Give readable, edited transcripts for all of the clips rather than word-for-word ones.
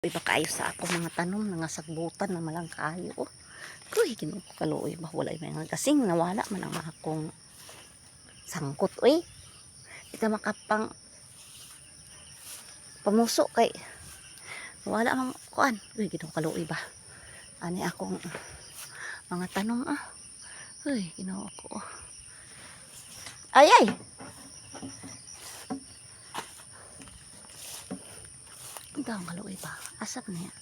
Iba kayo sa ako mga tanom nga sagbutan na malang kayo. Kuy Ginoo ko kaluoy ba wala may kasing nawala man ang akong sangkot oy. Ita makapang pamuso kay wala mang kuan. Uy Ginoo kaluoy ba. Ani akong mga tanom Uy Ginoo ko. Ay ay. Ang kaluoy ba. Asap niya.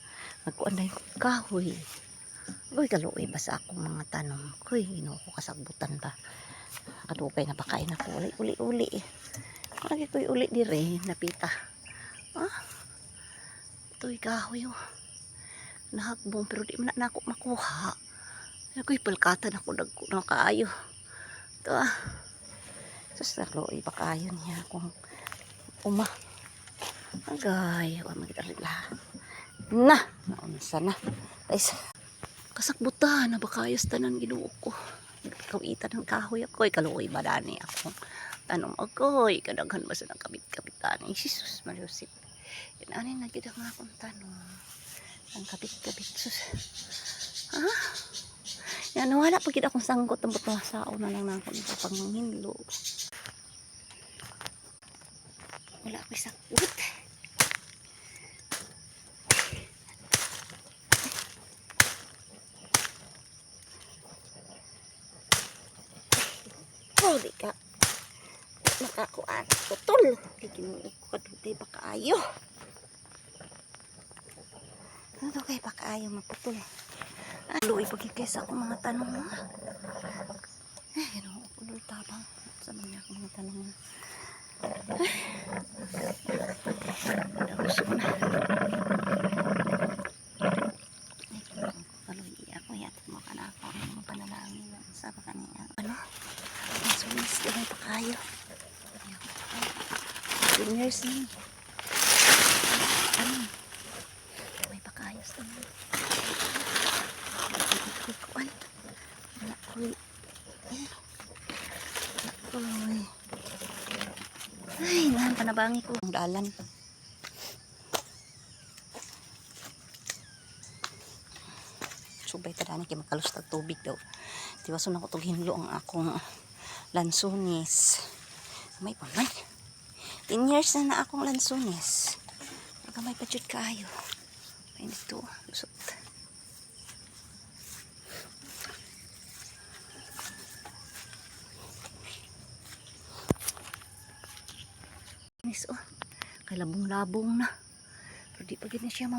Magkuan na yung kahoy. Uy kaluoy ba sa akong mga tanom. Uy Ginoo ko kasagbutan ba. Kadugay na pakain ako uli. Lagi ko'y uli dire napita. Ito'y kahoy nahagbong pero di man na ako makuha. Ako'y palkatan ako na kaayo. Ito sus kaluoy pa kaayo niya akong agay wa magdarila na naunsa na guys kasakbutan na bakayos tanan Ginoo ko kawitan ng kahoy ako'y kaluoy ba dani ako tanom ako'y kadaghan ba sa nang kabit-kabitan Jesus malusip yun ani nagid ang akong tanom ang kabit-kabit sus yan wala pagid akong sanggot ang buto sao na lang na akong panghinlo wala ako'y sakot. Di ka makakuan putol Ginoo ko kadugay ba kaayo ano kay ba kaayo maputol luoy pagid kay sa akong mga tanong Ginoo ko luoy tabang sa mga akong tanong gusto ko na kaluoy ako yatot mo ka na ako ang panalangin sa pa kaniya sumis din pa kayo 10 years na may pakayos naman kukuan wala ko'y ay nahan panabangi ko ang dalan subay tadani kay makalustag tubig daw tiwason ako tog hinlo ang akong lansones may paman 10 years na akong lansones magamay pa jud kaayo ay dito lusot kay labong-labong na pero di pa gid na siya